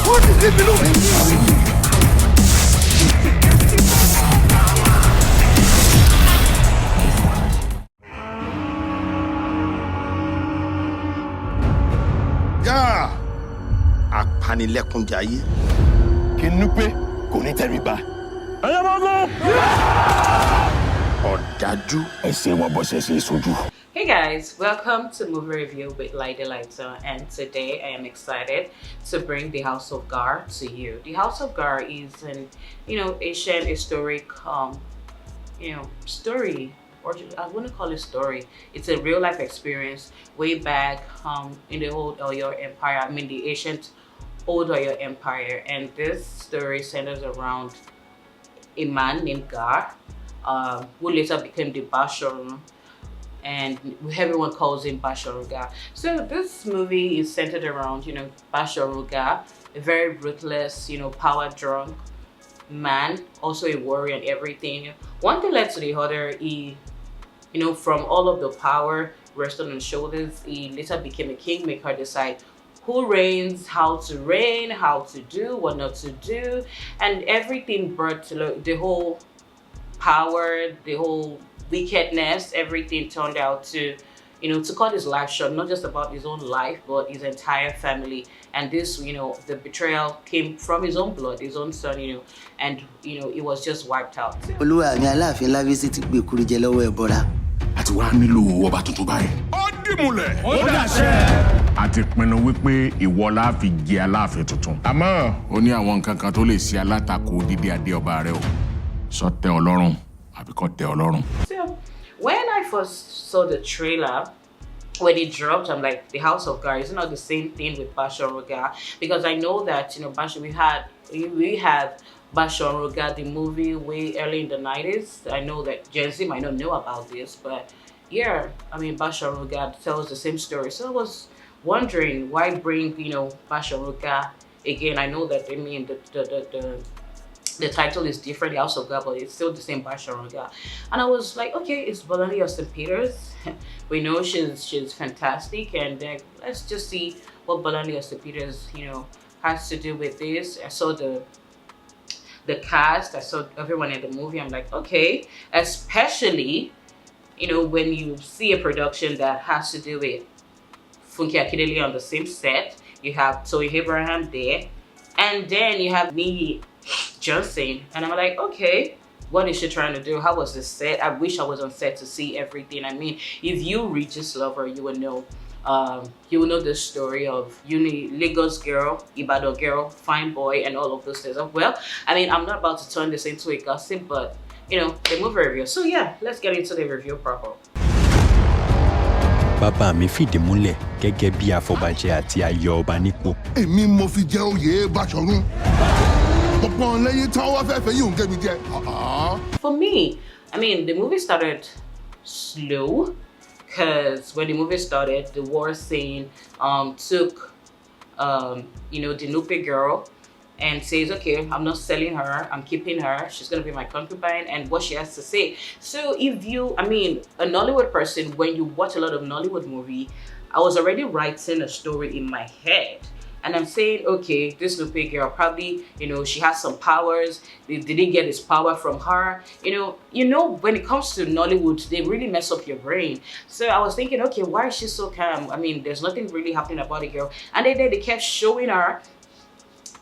What is it below? Yeah. Apanilẹ́kúnjayé. Kí n pé kò ní tẹríba. Ẹyẹ mọ́gún. Ọ̀dájú. Ẹsẹ̀ wọn bọ́ sẹ́sẹ̀ sojú. Hey guys, welcome to Movie Review with Lady Lighter, and today I am excited to bring The House of Gar to you. The House of Gar is an, Asian historic, story, or I wouldn't call it story. It's a real life experience way back in the old Oyo Empire. The ancient old Oyo Empire, and this story centers around a man named Gar, who later became the Basharu, and everyone calls him Basharuga. So this movie is centered around, Basharuga, a very ruthless, power drunk man, also a warrior and everything. One thing led to the other. He, from all of the power resting on his shoulders, he later became a kingmaker, decide who reigns, how to reign, how to do, what not to do, and everything brought to the whole power, the whole wickedness, everything turned out to, to cut his life short, not just about his own life, but his entire family. And this, the betrayal came from his own blood, his own son, and, it was just wiped out. Olúwa mi Aláàfin Lábísí ti gbé kúrú jẹ lọ́wọ́ ẹbọra. Àti wá nílò ọba tuntun báyìí. Ó dìmúlẹ̀. Ó dàṣẹ. A ti pinnu wípé ìwọ la fi jẹ Aláàfin tuntun. Àmọ́ ó ní àwọn nǹkan kan tó lè ṣe alátakò dídé adé ọba rẹ o. Sọ tẹ́ ọ lọ́rùn àbí kò tẹ́ ọ lọ́rùn. So when I first saw the trailer, when it dropped, I'm like, The House of Gar is not the same thing with Basharuga, because I know that we had Basharuga, the movie, way early in the 90s. I know that Gen Z might not know about this, but yeah, Basharuga tells the same story. So I was wondering why bring Basharuga again. I know that the title is different, The House of Gar, but it's still the same Basharuga. And I was like, okay, it's Bolani Austin Peters. We know she's fantastic, and let's just see what Bolani Austin Peters, has to do with this. I saw the cast, I saw everyone in the movie. I'm like, okay, especially, when you see a production that has to do with Funke Akindele on the same set, you have Toyin there, and then you have Adeniyi Johnson, and I'm like, okay, what is she trying to do? How was this set? I wish I was on set to see everything. If you read this lover, you will know. You will know the story of Lagos girl, Ibadan girl, fine boy, and all of those things. Well, I'm not about to turn this into a gossip, but the movie review. So yeah, let's get into the review proper. Bàbá mi fìdí múlẹ̀ gẹ́gẹ́ bí afọbajẹ àti ayọ̀ ọba nípò. Èmi mo fi jẹ oyè Báṣọ̀run. For me, the movie started slow, because when the movie started, the war scene took the Nupe girl and says, okay, I'm not selling her, I'm keeping her, she's gonna be my concubine, and what she has to say. So if you, a Nollywood person, when you watch a lot of Nollywood movie, I was already writing a story in my head. And I'm saying, okay, this Lupe girl probably, she has some powers. They didn't get this power from her. When it comes to Nollywood, they really mess up your brain. So I was thinking, okay, why is she so calm? There's nothing really happening about the girl. And then they kept showing her.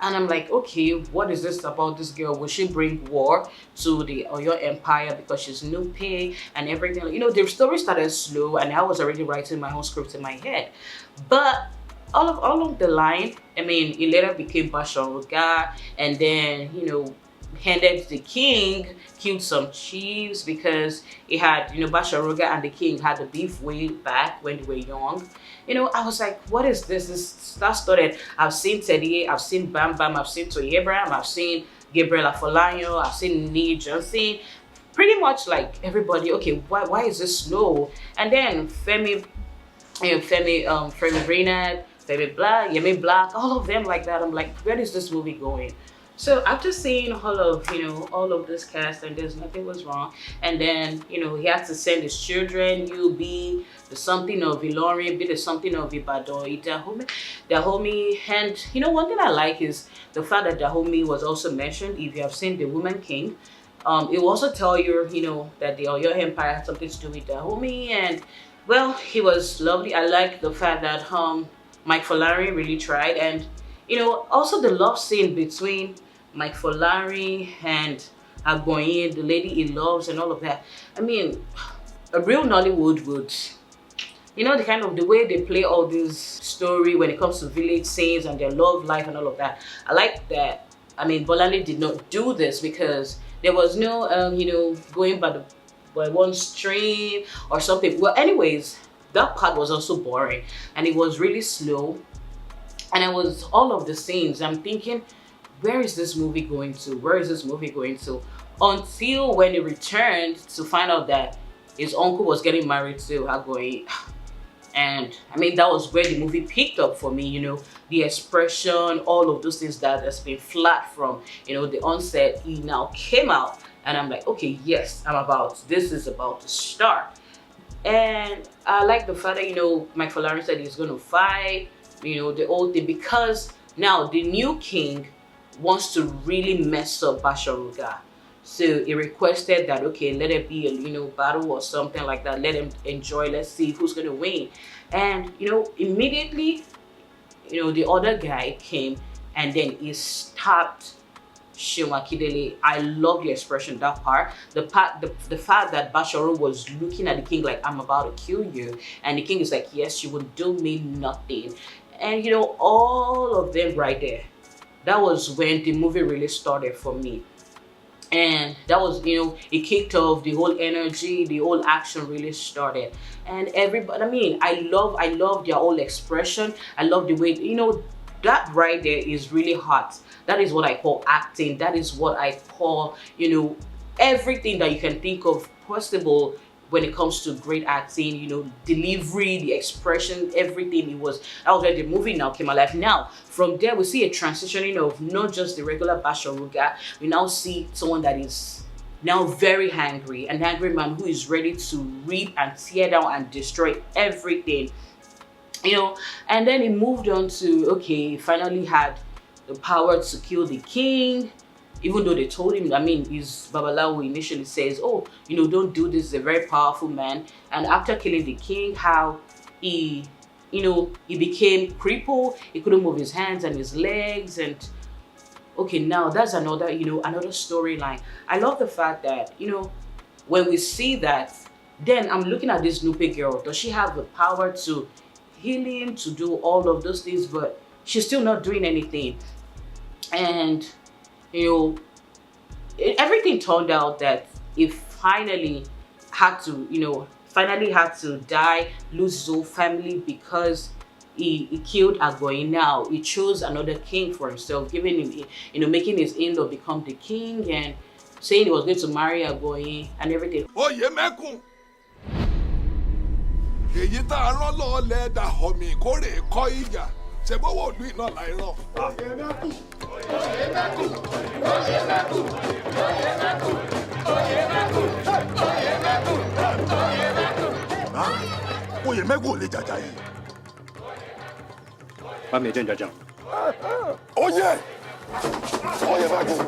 And I'm like, okay, what is this about this girl? Will she bring war to the Oyo Empire because she's Nupe and everything? The story started slow, and I was already writing my own script in my head. But all along the line, it later became Basharuga, and then, handed the king, killed some chiefs, because he had, Basharuga and the king had a beef way back when they were young. I was like, what is this? That started, I've seen Teddy, I've seen Bam Bam, I've seen Toyin Abraham, I've seen Gabriel Afolayan, I've seen Adeniyi Johnson, pretty much like everybody. Okay, why is this slow? And then Femi Reynard, Femi Black, Yemi Black, all of them like that. I'm like, where is this movie going? So after seeing all of this cast and there's nothing was wrong, and then he had to send his children, you be the something of Ilorin, be the something of Ibadan, Dahomey, and one thing I like is the fact that Dahomey was also mentioned. If you have seen The Woman King, it will also tell you that the Oyo Empire had something to do with Dahomey, and well, he was lovely. I like the fact that Mike Folari really tried, and also the love scene between Mike Folari and Agboyin, the lady he loves, and all of that. I mean, a real Nollywood would, the kind of the way they play all this story when it comes to village scenes and their love life and all of that. I like that. I mean, Bolale did not do this because there was no, going by one stream or something. Well, anyways, that part was also boring and it was really slow. And it was all of the scenes. I'm thinking, where is this movie going to? Where is this movie going to? Until when he returned to find out that his uncle was getting married to Agboyin. And I mean, that was where the movie picked up for me, the expression, all of those things that has been flat from, the onset. He now came out and I'm like, okay, yes, this is about to start. And I like the fact that, Mike Folari said he's going to fight, the old thing, because now the new king wants to really mess up Basharuga. So he requested that, okay, let it be a battle or something like that. Let him enjoy. Let's see who's gonna win. And immediately, the other guy came and then he stopped Akindele. I love the expression, that part. The fact that Basharu was looking at the king like, I'm about to kill you, and the king is like, yes, you will do me nothing. And all of them right there. That was when the movie really started for me. And that was, it kicked off, the whole energy, the whole action really started. And everybody, I mean, I love their whole expression. I love the way, that right there is really hot. That is what I call acting. That is what I call, everything that you can think of possible when it comes to great acting, delivery, the expression, everything. That was where the movie now came alive. Now, from there, we see a transitioning of not just the regular Basharuga. We now see someone that is now very angry, an angry man who is ready to rip and tear down and destroy everything. And then he moved on to, okay, he finally had the power to kill the king. Even though they told him, I mean, his Babalawo initially says, oh, don't do this, he's a very powerful man. And after killing the king, how he became crippled, he couldn't move his hands and his legs. And okay, now that's another, another storyline. I love the fact that, when we see that, then I'm looking at this Nupe girl. Does she have the power to heal him, to do all of those things? But she's still not doing anything. And everything turned out that he finally had to die, lose his whole family because he killed Agboyin. Now he chose another king for himself, giving him, making his in-law become the king and saying he was going to marry Agboyin and everything. èyí tá a rán lọ́ọ̀lẹ́ Dahomey kórè kọ́ ìjà ṣe bọ́wọ́ òlú iná láì rán. oyè mẹ́kùn ò lè jàjà yìí. bá mi jẹ́ jàjà. oyè mẹ́kùn.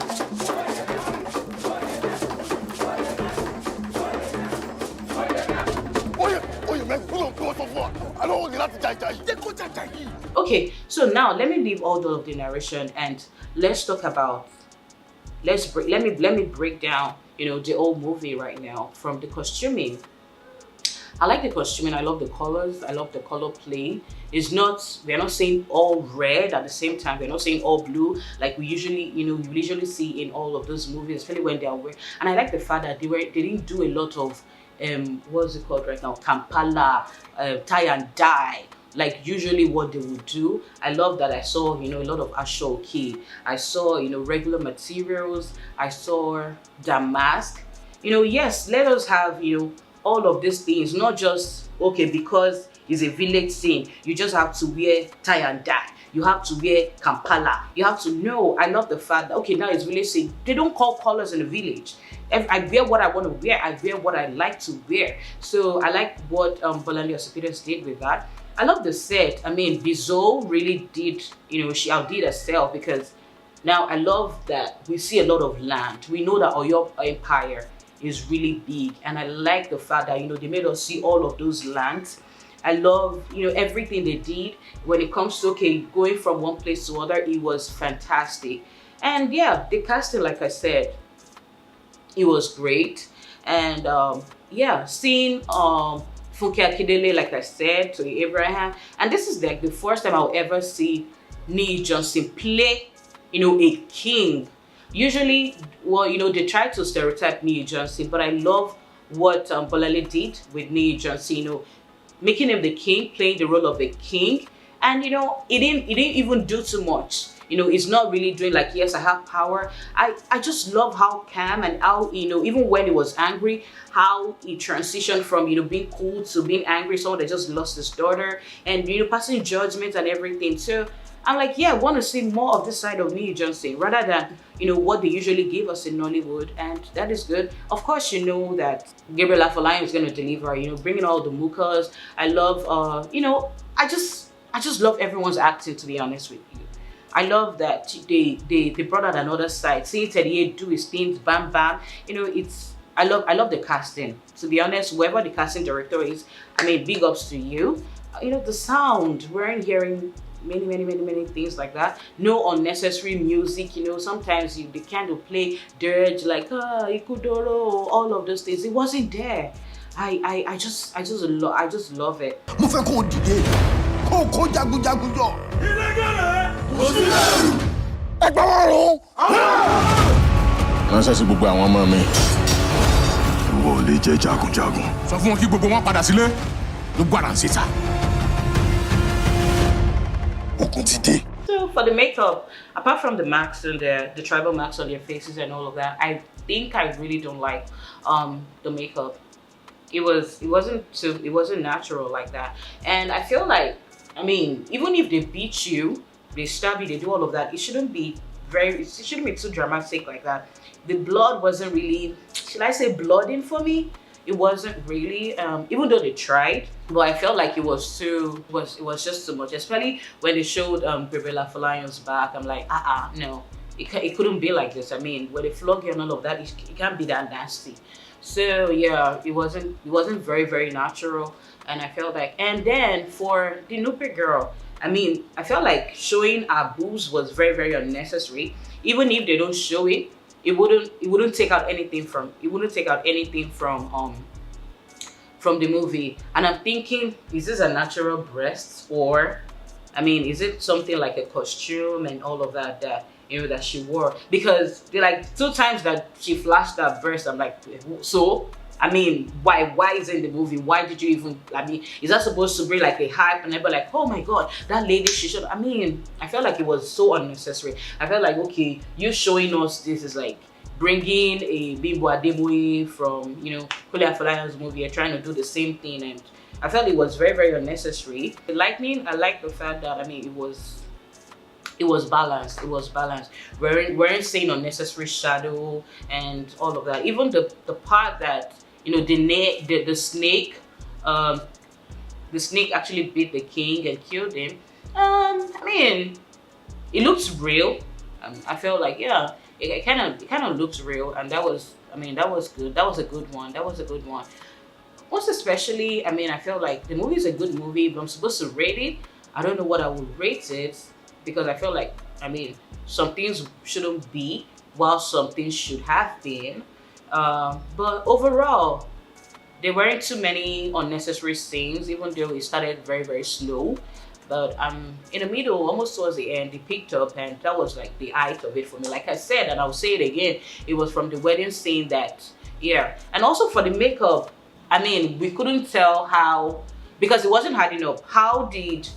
Okay, so now let me leave all of the narration and let's talk about, let me break down, the whole movie right now. From the costuming, I like the costuming. I love the colors. I love the color play. We're not saying all red at the same time. We're not saying all blue like we usually, you usually see in all of those movies, especially when they are wearing. And I like the fact that they didn't do a lot of what's it called right now, Kampala, tie and dye, like usually what they would do. I love that I saw, a lot of ashoki. I saw, regular materials. I saw damask. Yes, let us have, all of these things, not just, okay, because it's a village scene, you just have to wear tie and dye. you have to wear Kampala. You have to know. I love the fact that, okay, now it's really saying they don't call colors in the village. I wear what I want to wear. I wear what I like to wear. So I like what Bolandi Osipides did with that. I love the set. I mean, Bizo really did, she outdid herself, because now I love that we see a lot of land. We know that Oyo Empire is really big, and I like the fact that, they made us see all of those lands. I love, everything they did when it comes to, okay, going from one place to other. It was fantastic. And yeah, the casting, like I said, it was great. And yeah, seeing Funke Akindele, like I said, to Abraham, and this is like the first time I'll ever see Niyi Johnson play, a king. Usually, well, they try to stereotype Niyi Johnson, but I love what Bolale did with Niyi Johnson, making him the king, playing the role of the king. And, it didn't even do too much. It's not really doing like, yes, I have power. I just love how calm, and how, even when he was angry, how he transitioned from, being cool to being angry, someone that just lost his daughter, and, passing judgment and everything. So I'm like, yeah, I want to see more of this side of Niyi Johnson rather than, what they usually give us in Nollywood. And that is good. Of course, that Gabriel Afolayan is going to deliver, bringing all the mukas. I love, I just love everyone's acting, to be honest with you. I love that they brought out another side. Seeing Teddy do his things, bam bam. I love the casting. To be honest, whoever the casting director is, I mean, big ups to you. The sound, we're hearing many things like that. No unnecessary music. Sometimes they kind of play dirge, like Ikudoro, all of those things. It wasn't there. I just love it. Ránṣẹ́ sí gbogbo àwọn ọmọ mi. Ìwọ ò lè jẹ́ jagunjagun. Sọ fún wọn kí gbogbo wọn padà sílé. Gbogbo àrà ń síta. Ogun ti dé. So for the makeup, apart from the marks and the tribal marks on their faces and all of that, I think I really don't like the makeup. It wasn't natural like that. And I feel like, I mean, even if they beat you, they stab you, they do all of that, it shouldn't be too dramatic like that. The blood wasn't really, should I say blooding for me? It wasn't really, even though they tried, but I felt like it was just too much, especially when they showed Gabriel Afolayan's back. I'm like, no, it couldn't be like this. I mean, when they flog you and all of that, it can't be that nasty. So yeah, it wasn't very, very natural. And I felt like, and then for the Nupe girl, I mean, I felt like showing our boobs was very, very unnecessary. Even if they don't show it, it wouldn't take out anything from the movie. And I'm thinking, is this a natural breast, or I mean, is it something like a costume and all of that that she wore? Because like 2 times that she flashed that breast, I'm like, so I mean, why is it in the movie? Why did you even, I mean, is that supposed to bring like a hype and everybody like, oh my god, that lady, she should, I mean, I felt like it was so unnecessary. I felt like, okay, you showing us this is like bringing a Bimbo Ademoye from, Kule Afolayan's movie and trying to do the same thing, and I felt it was very, very unnecessary. The lightning, I like the fact that, I mean, it was balanced. It was balanced. Weren't seeing unnecessary shadow and all of that. Even the part that, the snake actually beat the king and killed him. I mean, it looks real. I felt like, yeah, it kind of looks real, and that was good. That was a good one. Most especially, I mean, I feel like the movie is a good movie, but I'm supposed to rate it. I don't know what I would rate it, because I feel like, I mean, some things shouldn't be, while some things should have been. But overall, there weren't too many unnecessary scenes, even though it started very, very slow. But in the middle, almost towards the end, it picked up, and that was like the height of it for me. Like I said, and I'll say it again, it was from the wedding scene that, yeah. And also for the makeup, I mean, we couldn't tell how, because it wasn't hard enough. How did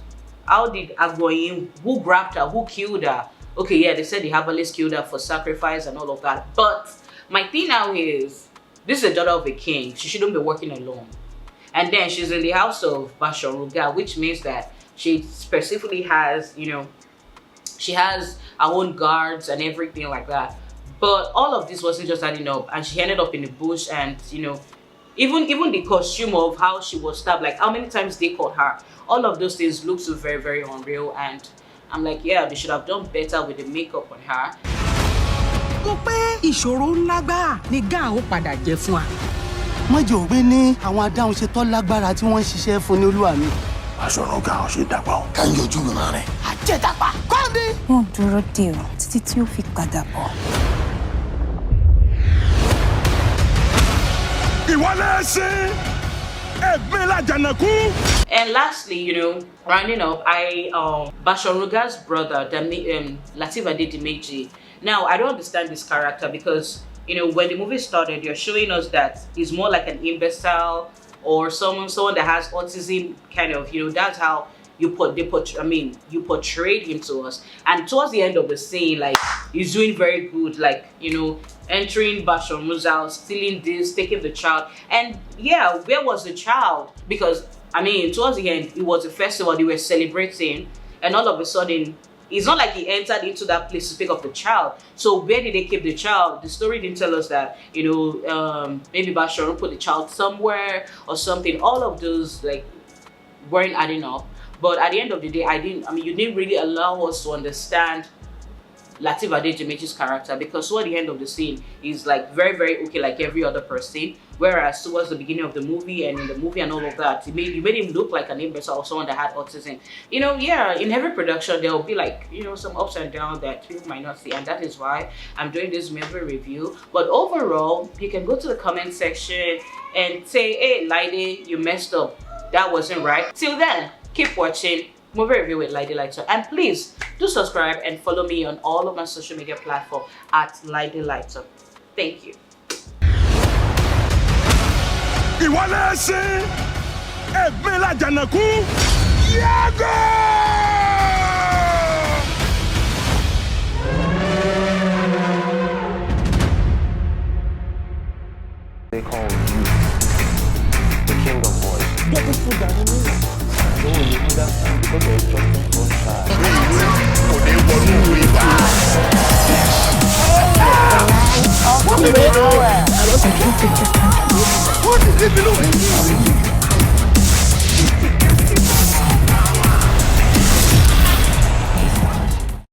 Agoyin, who grabbed her, who killed her? Okay, yeah, they said the herbalist killed her for sacrifice and all of that. But my thing now is, this is the daughter of a king. She shouldn't be working alone. And then she's in the house of Basharuga, which means that she specifically has, She has her own guards and everything like that. But all of this wasn't just adding up, and she ended up in the bush. And even the costume of how she was stabbed, like how many times they caught her, all of those things look so very, very unreal. And I'm like, yeah, they should have done better with the makeup on her. Mo pé ìṣòro ńlá gbà ni Gáà ó padà jẹ́ fún wa. mọ́jọ́ ògbé ní àwọn adáhunṣe tó lágbára tí wọ́n ń ṣiṣẹ́ fún ní olúwa mi. aṣọ̀run Gáà ṣe dàgbà o. ká ń yọjú mọ́ rẹ̀. àjẹdàpá kọ́ndé. wọ́n dúró dè ọ́ títí tí ó fi padà bọ̀. And lastly, rounding up, Bashoruga's brother, Lateef Adeniyi. Now, I don't understand this character because, when the movie started, you're showing us that he's more like an imbecile or someone that has autism, kind of, that's how you portrayed him to us. And towards the end of the scene, like, he's doing very good, like, entering Bashoru's house, stealing this, taking the child. And yeah, where was the child? Because, towards the end, it was a festival, they were celebrating, and all of a sudden, it's not like he entered into that place to pick up the child. So where did they keep the child? The story didn't tell us that, maybe Bashoru put the child somewhere or something. All of those, like, weren't adding up. But at the end of the day, you didn't really allow us to understand Lateef Adeniyi's character, because toward the end of the scene, he's like very, very okay like every other person. Whereas towards the beginning of the movie and in the movie and all of that, you made him look like an imbecile or someone that had autism. Yeah, in every production there will be like, some ups and downs that people might not see, and that is why I'm doing this movie review. But overall, you can go to the comment section and say, hey, Lady, you messed up. That wasn't right. Till then, keep watching movie review with Lady Lighter, and please do subscribe and follow me on all of my social media platforms at Lady Lighter. Thank you. They call you the king of boys. Get this food down here. No, you understand because you're just one child. What is it?